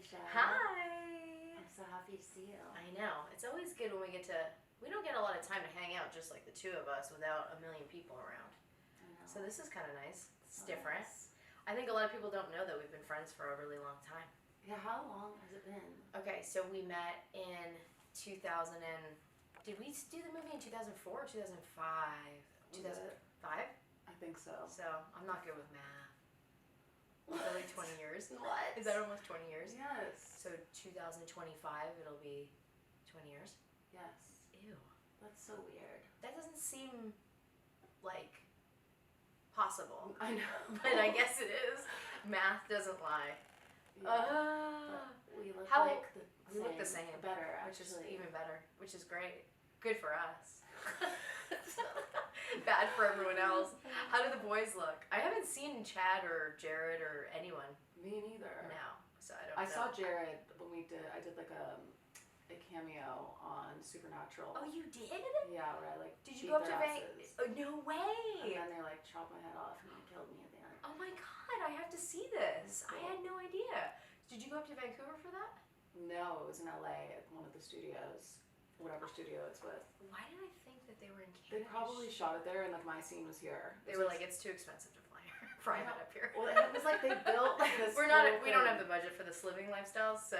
Elisha. Hi! I'm so happy to see you. I know. It's always good when we don't get a lot of time to hang out just like the two of us without a million people around. I know. So this is kind of nice. It's So different. nice. I think a lot of people don't know that we've been friends for a really long time. Yeah, how long has it been? Okay, so we met in 2000 and... Did we do the movie in 2004 or 2005? 2005? I think so. So, I'm not good with math. Is that like 20 years? What? Is that almost 20 years? Yes. So 2025, it'll be 20 years? Yes. Ew. That's so weird. That doesn't seem like possible. I know. But I guess it is. Math doesn't lie. Yeah. We look How- like we look the same. Better, Which is actually. even better. Which is great. Good for us. Bad for everyone else. How do the boys look? I haven't seen Chad or Jared or anyone Me neither. now, so I don't know. I saw Jared when I did like a cameo on Supernatural. Oh, you did? Yeah, where I like Did you beat go up to their Vegas? asses. Oh, no And way! then they like chopped my head off and they killed me at the end. Oh my god, I have to see this. I had no idea. Did you go up to Vancouver for that? No, it was in LA at one of the studios, whatever studio it's with. Why did I think that they were in They Canada? probably shot it there and like my scene was here. They were like, it's too expensive to fly private up here. Well, it was like they built like this. We don't have the budget for this living lifestyle, so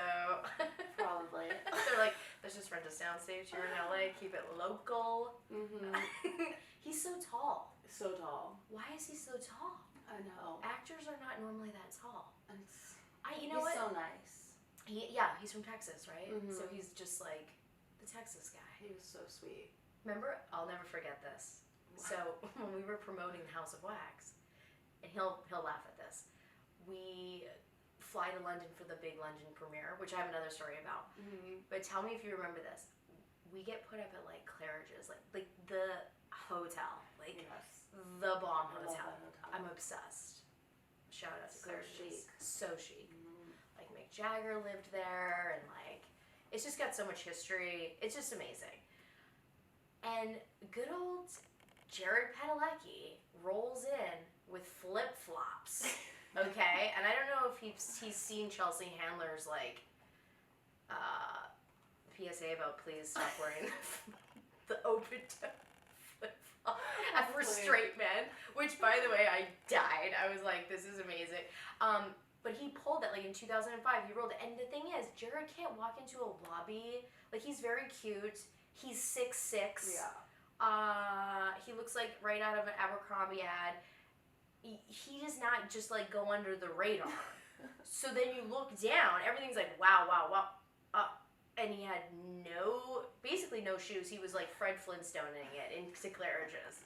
Probably. they're like, let's just rent a soundstage here in LA, keep it local. Mm-hmm. He's so tall. So tall. Why is he so tall? I know. Actors are not normally that tall. And You know he's what? so nice. He's from Texas, right? Mhm. So he's just like the Texas guy. He was so sweet. Remember? I'll never forget this. So when we were promoting the House of Wax, and he'll laugh at this, we fly to London for the big London premiere, which I have another story about. Mm-hmm. But tell me if you remember this. We get put up at like Claridge's, like the hotel, like Yes. the bomb I love hotel. that hotel. I'm obsessed. Shout out to So Claridge's. chic. So chic. Mm-hmm. Like Mick Jagger lived there, and like it's just got so much history. It's just amazing. And good old Jared Padalecki rolls in with flip flops. Okay, and I don't know if he's seen Chelsea Handler's like PSA about please stop wearing the open toe flip flop for straight men. Which, by the way, I died. I was like, this is amazing. But he pulled it like in 2005. He rolled it, and the thing is, Jared can't walk into a lobby. Like he's very cute. He's 6'6". Yeah. He looks like right out of an Abercrombie ad. He does not just like go under the radar. So then you look down, everything's like wow. And he had basically no shoes. He was like Fred Flintstoning it into Claridge's.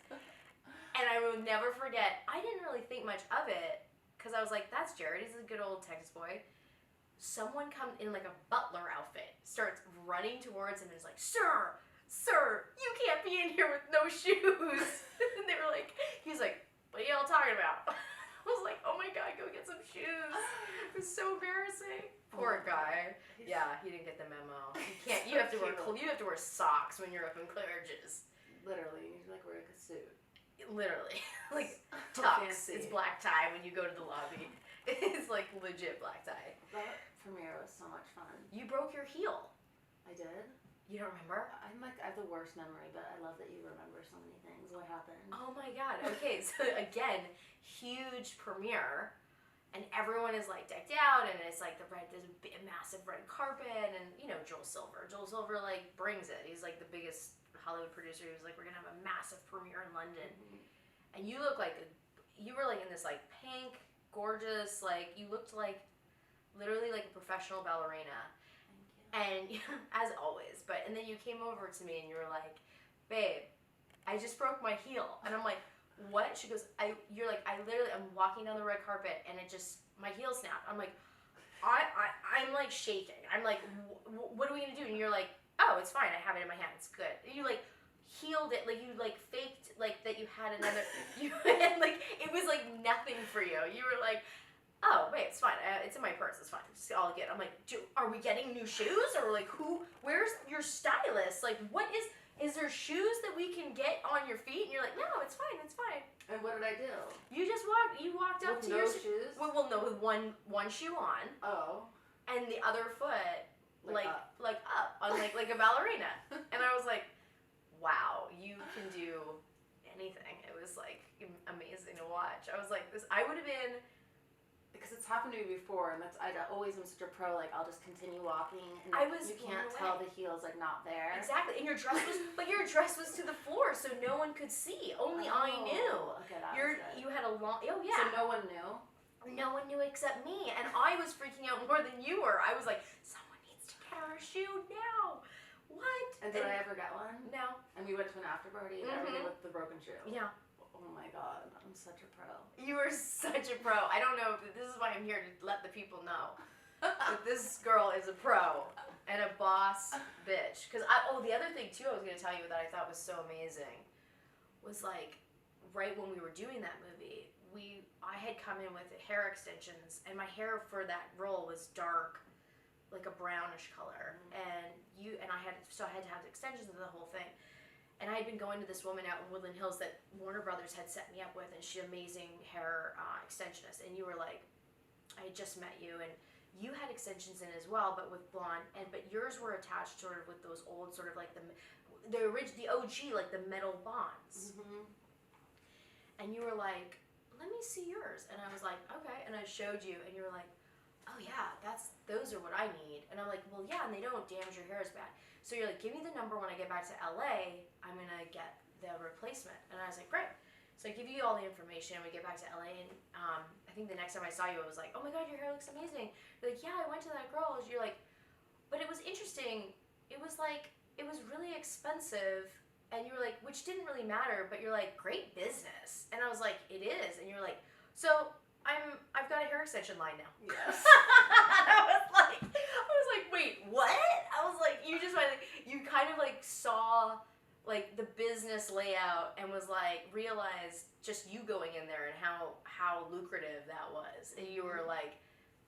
And I will never forget, I didn't really think much of it, because I was like, that's Jared, he's a good old Texas boy. Someone comes in like a butler outfit, starts running towards him and is like, Sir, you can't be in here with no shoes. And they were like, he was like, what are y'all talking about? I was like, oh my god, go get some shoes. It was so embarrassing. Poor guy. Yeah, he didn't get the memo. You have to wear socks when you're up in Claridge's. Literally, you need to like wear like a suit. Literally. Like So tux. fancy. It's black tie when you go to the lobby. It's like legit black tie. That premiere was so much fun. You broke your heel. I did. You don't remember? I have the worst memory, but I love that you remember so many things. What happened? Oh my god. Okay, so again, huge premiere. And everyone is like decked out, and it's like there's a massive red carpet, and you know Joel Silver like brings it. He's like the biggest Hollywood producer. He was like, we're gonna have a massive premiere in London, and you look like you were like in this like pink, gorgeous, like you looked like literally like a professional ballerina. Thank you. And as always, and then you came over to me and you were like, babe, I just broke my heel, and I'm like, what? She goes, I'm walking down the red carpet and my heel snapped. I'm like, I'm like shaking. I'm like, what are we gonna do? And you're like, oh, it's fine. I have it in my hand. It's good. And you like healed it, like you like faked like that you had another, and like it was like nothing for you. You were like, oh wait, it's fine. It's in my purse. It's fine. It's all good. I'm like, are we getting new shoes or like where's your stylist? Like what is there shoes that we can get on your feet? And you're like, no, it's fine. And what did I do? You walked up With to no your shoes? Well, no, with one shoe on. Oh. And and the other foot like up. up on like a ballerina. And I was like, wow, you can do anything. It was like amazing to watch. I was like, I would have been, because it's happened to me before, and I always am such a pro. Like, I'll just continue walking, and you can't tell the heel's like not there. Exactly, and your dress was to the floor, so no one could see. Only I knew. Okay, You had a long. Oh yeah. So no one knew. No one knew except me, and I was freaking out more than you were. I was like, someone needs to get her a shoe now. What? And did I ever get one? No. And we went to an after party, and everybody with the broken shoe. Yeah. Oh my god, I'm such a pro. You are such a pro. I don't know. This is why I'm here to let the people know that this girl is a pro and a boss bitch. Because the other thing too I was going to tell you that I thought was so amazing was like right when we were doing that movie, I had come in with hair extensions, and my hair for that role was dark, like a brownish color, and I had to have extensions of the whole thing. And I had been going to this woman out in Woodland Hills that Warner Brothers had set me up with, and she's an amazing hair extensionist. And you were like, I had just met you, and you had extensions in as well, but with blonde, but yours were attached sort of with those old sort of like the OG, like the metal bonds. Mm-hmm. And you were like, let me see yours. And I was like, okay. And I showed you, and you were like, oh yeah, those are what I need. And I'm like, well yeah, and they don't damage your hair as bad. So you're like, give me the number when I get back to LA, I'm gonna get the replacement. And I was like, great. So I give you all the information, and we get back to LA, and I think the next time I saw you, I was like, oh my god, your hair looks amazing. You're like, yeah, I went to that girl. You're like, but it was interesting. It was like, it was really expensive, and you were like, which didn't really matter, but you're like, great business. And I was like, it is. And you're like, so I've got a hair extension line now. Yes. I was like, wait, what? I was like, you kind of like saw like the business layout and was like, realized just you going in there and how lucrative that was. And you were like,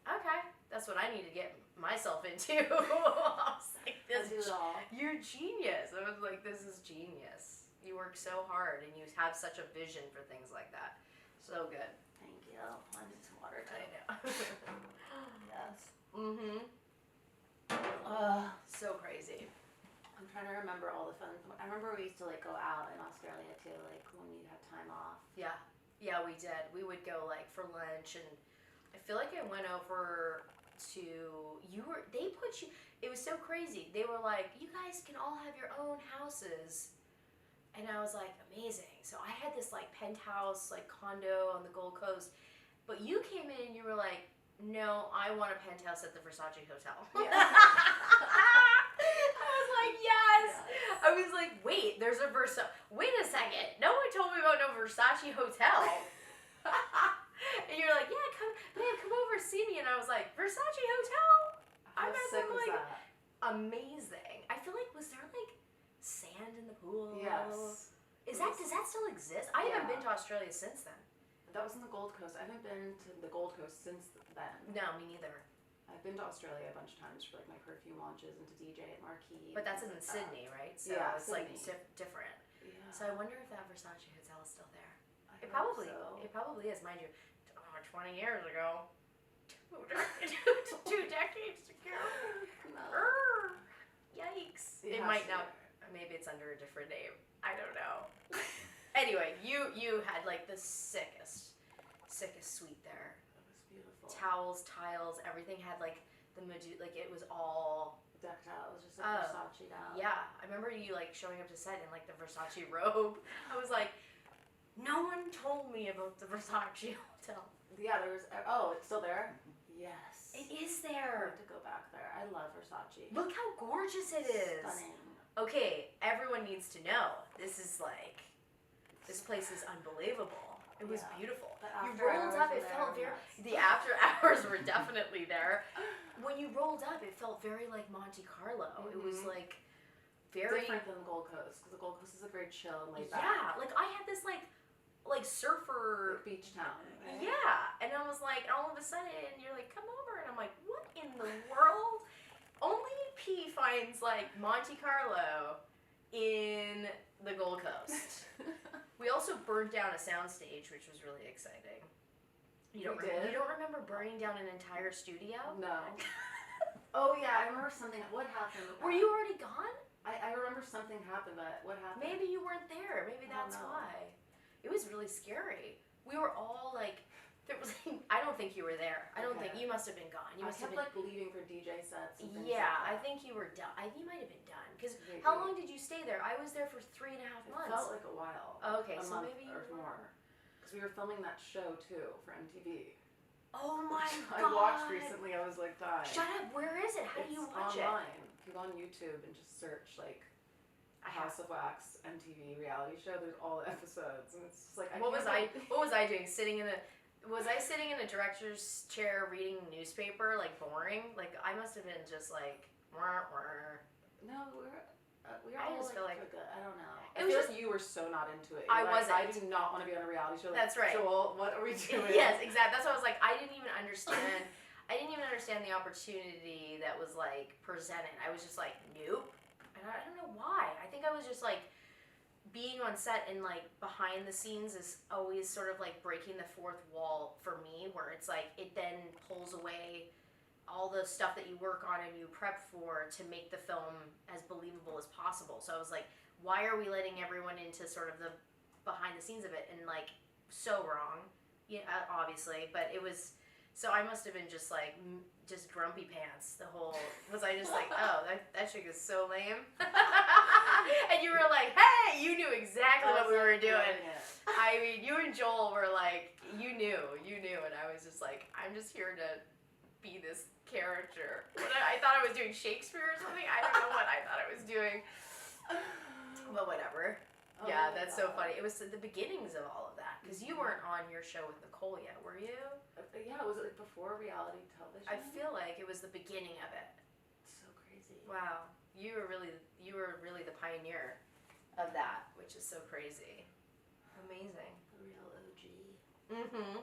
okay, that's what I need to get myself into. I was like, you're genius. I was like, this is genius. You work so hard, and you have such a vision for things like that. So good. Thank you. I need some water too. I know. Yes. Mm-hmm. So crazy. I'm trying to remember all the fun. I remember we used to like go out in Australia too, like when you had time off. Yeah, we did. We would go like for lunch, and I feel like I went over to they put you. It was so crazy. They were like, you guys can all have your own houses, and I was like, amazing. So I had this like penthouse like condo on the Gold Coast, but you came in and you were like, no, I want a penthouse at the Versace hotel. Yeah. I was like, yes. I was like, wait, there's a Versace. Wait a second. No one told me about no Versace hotel. And you're like, yeah, come over, see me. And I was like, Versace hotel? How sick was like, that? Amazing. I feel like, was there like sand in the pool? Yes. Does that still exist? I haven't been to Australia since then. That was in the Gold Coast. I haven't been to the Gold Coast since then. No, me neither. I've been to Australia a bunch of times for like my perfume launches and to DJ at Marquee. But that's in Sydney, right? So yeah, it's Sydney. like different. Yeah. So I wonder if that Versace hotel is still there. It probably is, mind you. 20 years ago. 2 decades ago. No. Yikes. It It might not. Maybe it's under a different name. I don't know. Anyway, you had like the sickest suite there. It was beautiful. Towels, tiles, everything had like like it was all decked out. It was just like Versace out. Yeah, I remember you like showing up to set in like the Versace robe. I was like, no one told me about the Versace hotel. Yeah, there was. Oh, it's still there? Yes. It is I there. have to go back there. I love Versace. Look how gorgeous it is. Stunning. Okay, everyone needs to know. This place is unbelievable. It was beautiful. You rolled up, it felt very. The after hours were definitely there. When you rolled up, it felt very like Monte Carlo. Mm-hmm. It was like very different than the Gold Coast, because the Gold Coast is like very chill and laid back. Yeah, like I had this like surfer beach town. Right? Yeah, and I was like, all of a sudden, you're like, come over, and I'm like, what in the world? Only P finds like Monte Carlo in the Gold Coast. We also burned down a soundstage, which was really exciting. You don't remember burning down an entire studio? No. I remember something. What happened? Were you already gone? I remember something happened, but what happened? Maybe you weren't there. Maybe that's why. It was really scary. We were all like, there was. I don't think you were there. I don't think you must have been gone. You must kept like leaving for DJ sets. And things yeah, like that. I think you were done. You might have been done. Because how long did you stay there? I was there for 3.5 months. It felt like a while. Okay, a so month maybe you or more. Because we were filming that show too for MTV. Oh my god! I watched recently. I was like dying. Shut up! Where is it? How do you watch online. If you go on YouTube and just search like House of Wax MTV reality show, there's all the episodes, and it's just like what was I doing? Was I sitting in a director's chair reading newspaper, like boring? Like I must have been just like. No, we were all just feel like good. I don't know. It I was feel just, like you were so not into it. I wasn't. wasn't. I do not want to be on a reality show. Like, that's right. Joel, what are we doing? Yes, exactly. That's what I was like. I didn't even understand. I didn't even understand the opportunity that was like presented. I was just like, nope. And I don't know why. I think I was just like being on set and like behind the scenes is always sort of like breaking the fourth wall for me, where it's like it then pulls away all the stuff that you work on and you prep for to make the film as believable as possible. So I was like, why are we letting everyone into sort of the behind the scenes of it? And like, so wrong, obviously, but it was, so I must have been just like, just grumpy pants the whole, was I just like, oh, that chick is so lame? And you were like, hey, you knew exactly what we were doing. I mean, you and Joel were like, you knew, and I was just like, I'm just here to be this character. I thought I was doing Shakespeare or something. I don't know what I thought I was doing. But whatever. Oh, yeah, that's so funny. It was the beginnings of all of that. Because you weren't on your show with Nicole yet, were you? Yeah, was it like before reality television? I feel like it was the beginning of it. So crazy. Wow. You were really the pioneer of that, which is so crazy. Amazing. The real OG. Mm-hmm.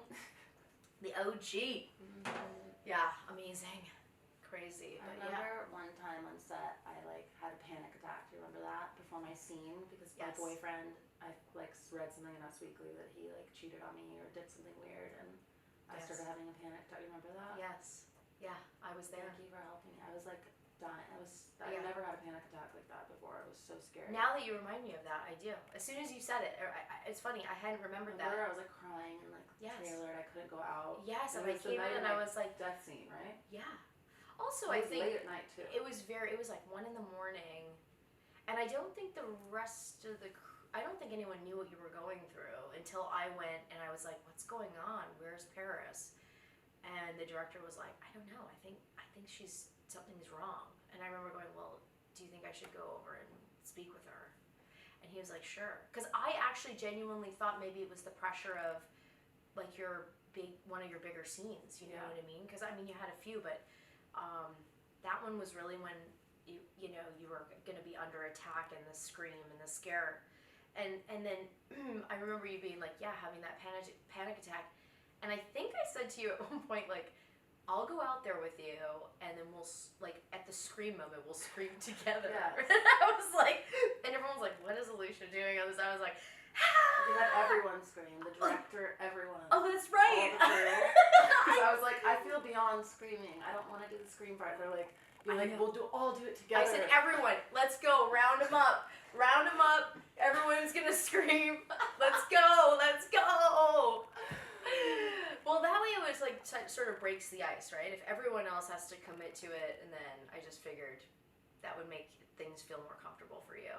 The OG. Mm-hmm. Yeah, amazing. Crazy. I remember one time on set, I like had a panic attack. Do you remember that? Before my scene, because my boyfriend, I like read something in Us Weekly that he like cheated on me or did something weird, and I started having a panic attack. Do you remember that? Yes. Yeah, I was there. Thank you for helping me. I was like dying. I never had a panic attack like that before. I was so scared. Now that you remind me of that, I do. As soon as you said it, it's funny. I hadn't remembered that. I was like crying and like trailer, and I couldn't go out. Yes, and I came in and I was like death scene, right? Yeah. Also, I think late at night too. It was like 1 a.m, and I don't think the rest of the I don't think anyone knew what you were going through until I went and I was like, what's going on? Where's Paris? And the director was like, I don't know. I think something's wrong. And I remember going, well, do you think I should go over and speak with her? And he was like, sure. Because I actually genuinely thought maybe it was the pressure of like one of your bigger scenes. You know what I mean? Because I mean, you had a few, but that one was really when you were going to be under attack and the scream and the scare. And then I remember you being like, yeah, having that panic attack. And I think I said to you at one point, like, I'll go out there with you, and then we'll, like, at the scream moment, we'll scream together. Yeah. I was like, and everyone was like, what is Elisha doing on this? I was like, ah! We had everyone scream, the director, everyone. Oh, that's right. Because I was like, I feel beyond screaming. I don't want to do the scream part. They're like, we'll all do it together. I said, everyone, let's go, round them up. Everyone's gonna scream. Let's go. Well, that way it was like sort of breaks the ice, right? If everyone else has to commit to it, and then I just figured that would make things feel more comfortable for you.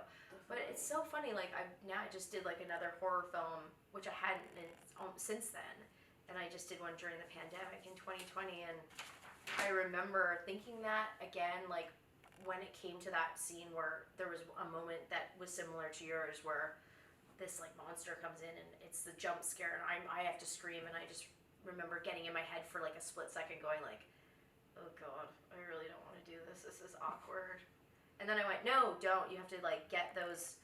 But it's so funny, like I just did like another horror film, which I hadn't since then, and I just did one during the pandemic in 2020, and I remember thinking that again, like when it came to that scene where there was a moment that was similar to yours, where this like monster comes in and it's the jump scare, and I have to scream, and I just remember getting in my head for like a split second, going like, oh god, I really don't want to do this. This is awkward. And then I went, no, don't. You have to like get those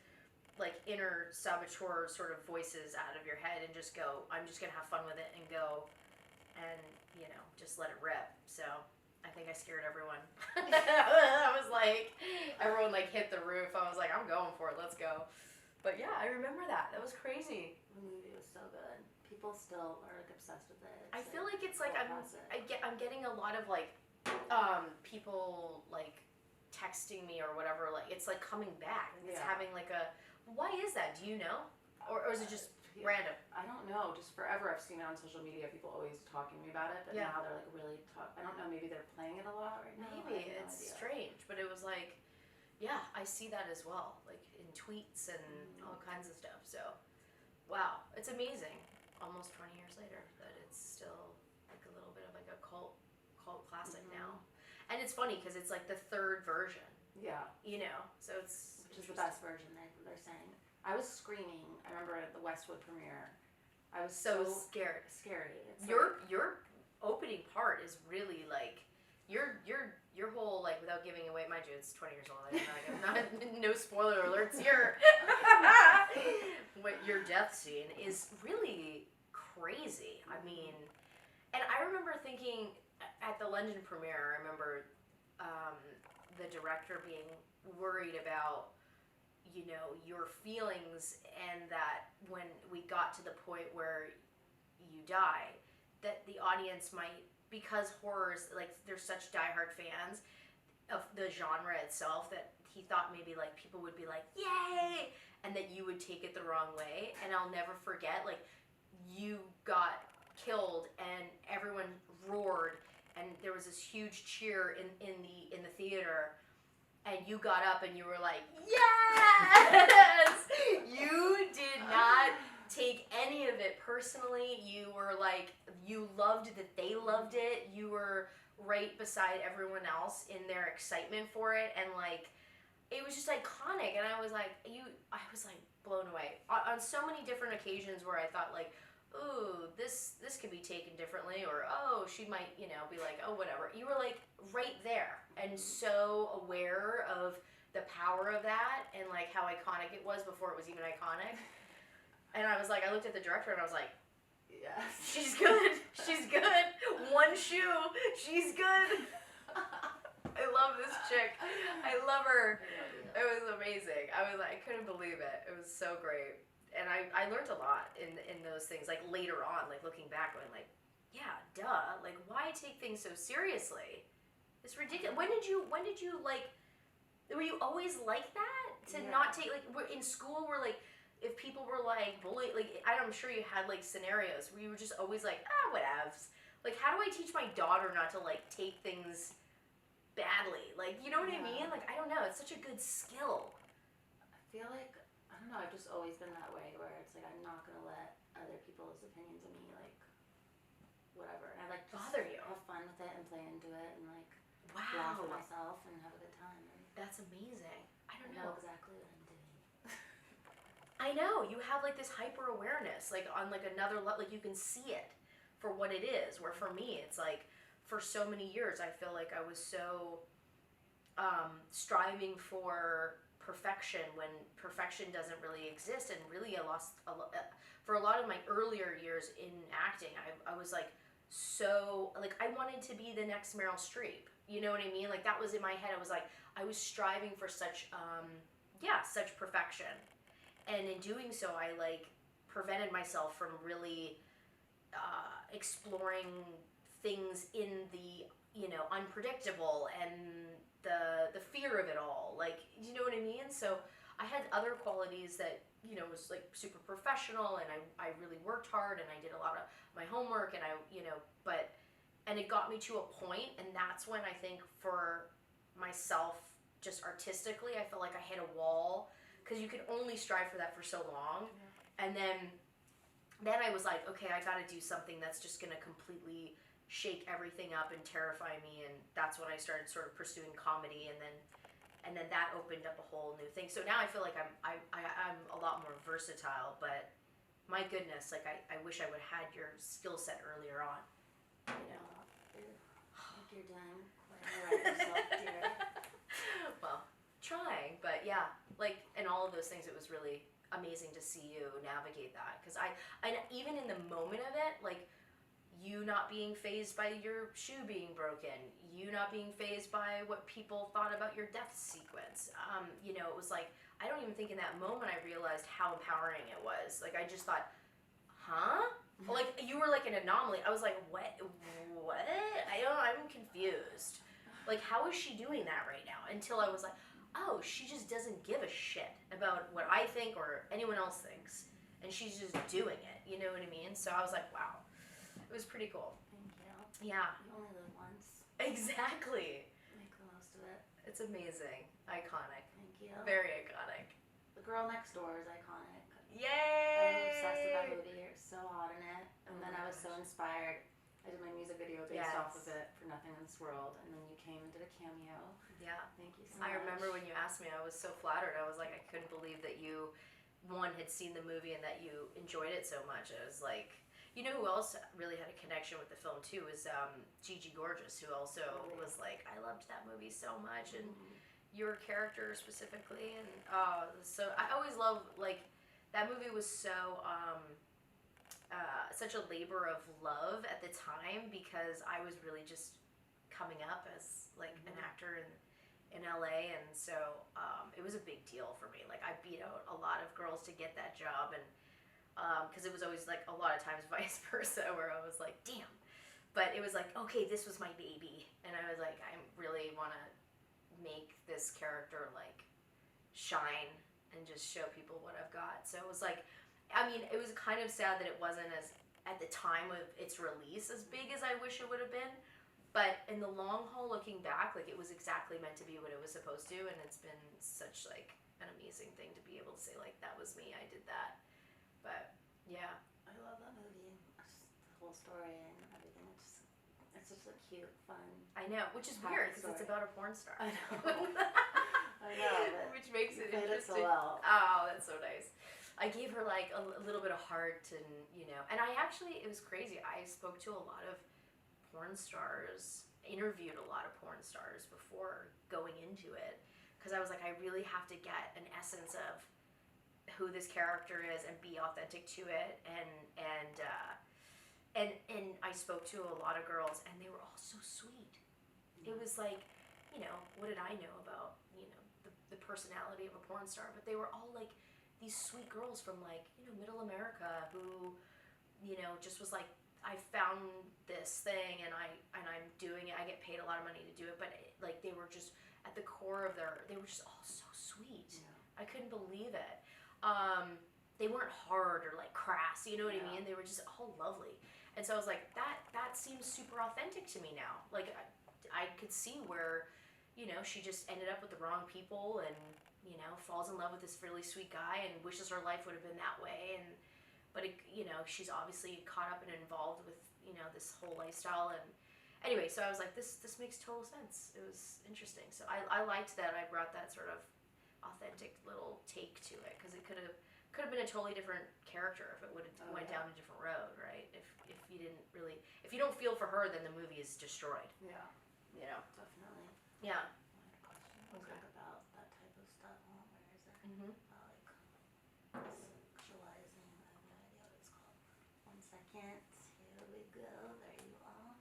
like inner saboteur sort of voices out of your head and just go, I'm just gonna have fun with it and go, and just let it rip. So I think I scared everyone. I was like, everyone like hit the roof. I was like, I'm going for it. Let's go. But yeah, I remember that. That was crazy. The movie was so good. People still are like obsessed with it. I feel like it's like I'm getting a lot of like people like texting me or whatever, like it's like coming back. It's having like a, why is that? Do you know? Or is it just random? I don't know. Just forever I've seen it on social media, people always talking to me about it, but now they're like really I don't know, maybe they're playing it a lot right now. Maybe. It's strange, but it was like, yeah, I see that as well, like in tweets and all kinds of stuff. So, wow, it's amazing. Almost 20 years later, that it's still like a little bit of like a cult classic now. And it's funny because it's like the third version. Yeah. You know, so it's which is the best version they're saying. I was screaming. I remember at the Westwood premiere. I was so scared. Scary. It's your opening part is really like your whole, like, without giving away, mind you, it's 20 years old. I'm not no spoiler alerts here. What your death scene is really crazy. I mean, and I remember thinking at the London premiere, I remember the director being worried about, you know, your feelings, and that when we got to the point where you die, that the audience might, because horrors, like, there's such diehard fans of the genre itself, that he thought maybe like people would be like, yay, and that you would take it the wrong way. And I'll never forget, like, you got killed and everyone roared and there was this huge cheer in the theater, and you got up and you were like, yes! You did not take any of it personally. You were like, you loved that they loved it. You were right beside everyone else in their excitement for it, and like, it was just iconic. And I was like blown away on so many different occasions where I thought like, ooh, this could be taken differently, or oh, she might, you know, be like, oh, whatever. You were like right there and so aware of the power of that and like how iconic it was before it was even iconic. And I was like, I looked at the director and I was like, yes, she's good. She's good. One shoe. She's good. I love this chick. I love her. It was amazing. I couldn't believe it. It was so great. And I learned a lot in those things, like later on, like looking back, going like, yeah, duh. Like, why take things so seriously? It's ridiculous. When did you like, were you always like that? To not take, like, in school, we're like, if people were like bullied, like, I'm sure you had like scenarios where you were just always like, whatevs. Like, how do I teach my daughter not to like take things badly? Like, you know what I mean? Like, I don't know. It's such a good skill. I feel like, I don't know, I've just always been that way, where it's like, I'm not going to let other people's opinions of me, like, whatever. And I like just bother you. Have fun with it and play into it and like Wow. laugh at myself and have a good time. And that's amazing. I don't know know. exactly what I'm doing. I know. You have like this hyper awareness, like on like another level, like you can see it for what it is. Where for me, it's like, for so many years, I feel like I was so striving for perfection when perfection doesn't really exist. And really, I lost for a lot of my earlier years in acting. I was like, so like, I wanted to be the next Meryl Streep. You know what I mean? Like, that was in my head. I was like, I was striving for such such perfection, and in doing so, I like prevented myself from really exploring things in the, you know, unpredictable and the fear of it all. Like, you know what I mean? So I had other qualities that, you know, was like super professional, and I really worked hard, and I did a lot of my homework, and I, you know, and it got me to a point, and that's when I think for myself, just artistically, I felt like I hit a wall, because you can only strive for that for so long. And then I was like, okay, I gotta do something that's just gonna completely shake everything up and terrify me, and that's when I started sort of pursuing comedy, and then that opened up a whole new thing. So now I feel like I'm a lot more versatile, but my goodness, like I wish I would have had your skill set earlier on. You know, you're doing quite all right yourself, dear. Well, trying, but yeah, like in all of those things, it was really amazing to see you navigate that, because I even in the moment of it, like, you not being fazed by your shoe being broken, you not being fazed by what people thought about your death sequence. You know, it was like, I don't even think in that moment I realized how empowering it was. Like, I just thought, huh? Like, you were like an anomaly. I was like, what? I'm confused. Like, how is she doing that right now? Until I was like, oh, she just doesn't give a shit about what I think or anyone else thinks. And she's just doing it, you know what I mean? So I was like, wow. It was pretty cool. Thank you. Yeah. You only live once. Exactly. Make the most of it. It's amazing. Iconic. Thank you. Very iconic. The Girl Next Door is iconic. Yay! I'm obsessed with that movie. You're so hot in it. And Oh then my I was so gosh. inspired. I did my music video based off of Yes. it, For Nothing in This World. And then you came and did a cameo. Yeah. Thank you so I much. remember when you asked me, I was so flattered. I was like, I couldn't believe that you, one, had seen the movie and that you enjoyed it so much. I was like, you know who else really had a connection with the film too was Gigi Gorgeous, who also was like, I loved that movie so much, and your character specifically, and so I always love, like, that movie was so such a labor of love at the time, because I was really just coming up as like an actor in LA, and so it was a big deal for me. Like, I beat out a lot of girls to get that job, and because it was always like a lot of times vice versa, where I was like, damn. But it was like, okay, this was my baby, and I was like, I really want to make this character like shine and just show people what I've got. So it was like, I mean, it was kind of sad that it wasn't, as at the time of its release, as big as I wish it would have been. But in the long haul, looking back, like, it was exactly meant to be what it was supposed to, and it's been such like an amazing thing to be able to say, like, that was me, I did that. But yeah, I love that movie. Just the whole story and everything. It's just like cute, fun. I know, which is Happy weird because it's story. about a porn star. I know. I know. But Which makes it you played it so interesting. well. Oh, that's so nice. I gave her like a little bit of heart, and you know, and I actually, it was crazy. I spoke to a lot of porn stars, interviewed a lot of porn stars before going into it, because I was like, I really have to get an essence of who this character is and be authentic to it, and I spoke to a lot of girls, and they were all so sweet. It was like, you know, what did I know about, you know, the personality of a porn star? But they were all like these sweet girls from, like, you know, middle America, who, you know, just was like, I found this thing and I'm doing it. I get paid a lot of money to do it, but like, they were just at the core of they were just all so sweet. Yeah. I couldn't believe it. They weren't hard or like crass, you know what I mean? They were just all lovely. And so I was like, that seems super authentic to me now. Like, I could see where, you know, she just ended up with the wrong people, and, you know, falls in love with this really sweet guy and wishes her life would have been that way. But it, you know, she's obviously caught up and involved with, you know, this whole lifestyle. And anyway, so I was like, this makes total sense. It was interesting. So I liked that I brought that sort of authentic little take to it, because it could have been a totally different character if it would have went down a different road, right? If you didn't really, if you don't feel for her, then the movie is destroyed. Yeah. You know. Definitely. Yeah. I had a question. Okay. Like about that type of stuff. Oh, where is it? Mhm. Like sexualizing. I have no idea what it's called. 1 second. Here we go. There you are.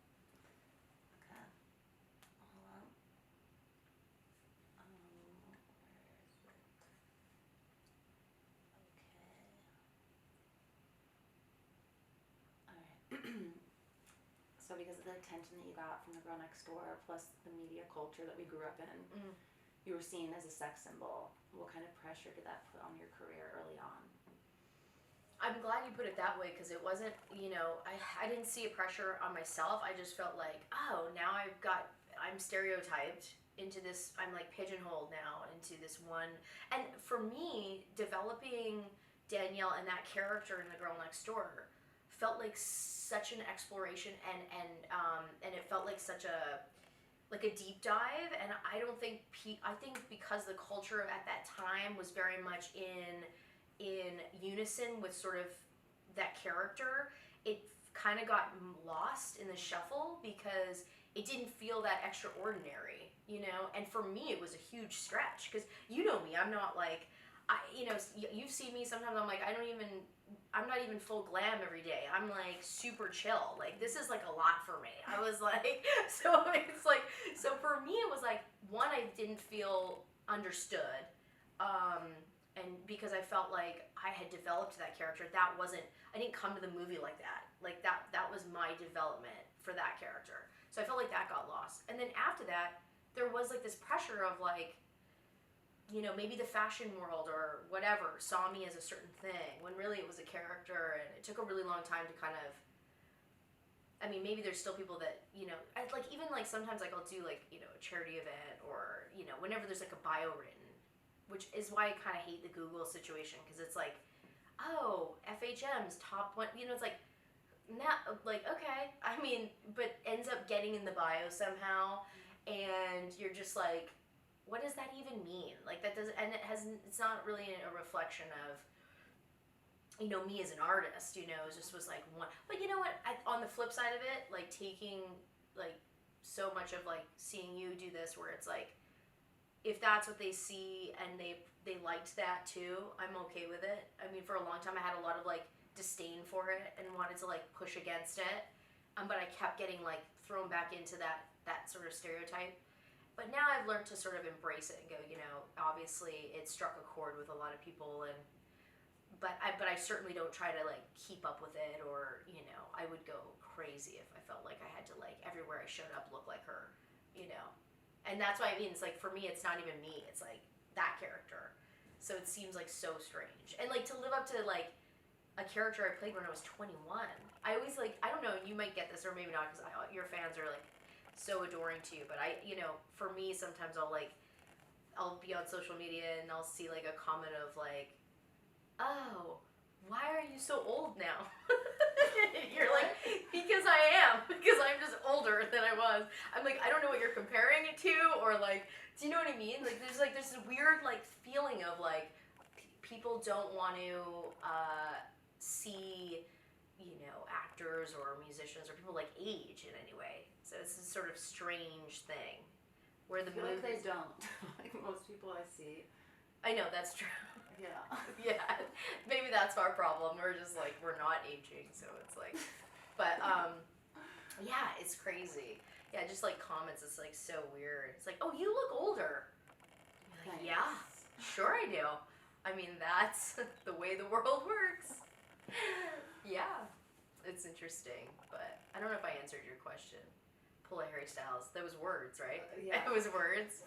Okay. Hold on. Where is it? Okay. Alright. So because of the attention that you got from the girl next door, plus the media culture that we grew up in, you were seen as a sex symbol. What kind of pressure did that put on your career early on? I'm glad you put it that way, because it wasn't, you know, I didn't see a pressure on myself. I just felt like, oh, now I'm stereotyped into this, I'm like pigeonholed now into this one. And for me, developing Danielle and that character in The Girl Next Door felt like such an exploration, and it felt like such a deep dive. And I don't think I think because the culture at that time was very much in unison with sort of that character, it kind of got lost in the shuffle because it didn't feel that extraordinary, you know. And for me, it was a huge stretch, because you know me, I'm not like, you know, you've seen me sometimes, I'm like, I'm not even full glam every day. I'm like super chill. Like, this is like a lot for me. I was like, so it's like, so for me it was like, one, I didn't feel understood, and because I felt like I had developed that character, I didn't come to the movie like that. Like, that was my development for that character. So I felt like that got lost. And then after that, there was like this pressure of like, you know, maybe the fashion world or whatever saw me as a certain thing when really it was a character, and it took a really long time to kind of, I mean, maybe there's still people that, you know, like even like sometimes like I'll do like, you know, a charity event or, you know, whenever there's like a bio written, which is why I kind of hate the Google situation, because it's like, oh, FHM's top one, you know, it's like, not like, okay, I mean, but ends up getting in the bio somehow, and you're just like, what does that even mean? Like that doesn't, and it's not really a reflection of, you know, me as an artist, you know, it just was like one, but you know what, on the flip side of it, like taking like so much of like seeing you do this where it's like, if that's what they see and they liked that too, I'm okay with it. I mean, for a long time I had a lot of like disdain for it and wanted to like push against it, but I kept getting like thrown back into that sort of stereotype. But now I've learned to sort of embrace it and go, you know, obviously it struck a chord with a lot of people, and but I certainly don't try to like keep up with it, or, you know, I would go crazy if I felt like I had to like everywhere I showed up look like her, you know. And that's why I mean, it's like for me it's not even me, it's like that character. So it seems like so strange. And like to live up to like a character I played when I was 21. I always like, I don't know, you might get this or maybe not, because your fans are like so adoring to you, but I, you know, for me sometimes I'll be on social media and I'll see like a comment of like, oh, why are you so old now? You're like, because I am, because I'm just older than I was. I'm like, I don't know what you're comparing it to, or like, do you know what I mean? Like there's this weird like feeling of like people don't want to see, you know, actors or musicians or people like age in any way. So it's this sort of strange thing where the movies, like they don't. Like most people I see. I know, that's true. Yeah. Yeah. Maybe that's our problem. We're just like, we're not aging, so it's like, but yeah, it's crazy. Yeah, just like comments, it's like so weird. It's like, oh, you look older. Like, yeah, sure I do. I mean, that's the way the world works. Yeah, it's interesting, but I don't know if I answered your question. Pull a Harry Styles. That was words, right? Yeah. It was words.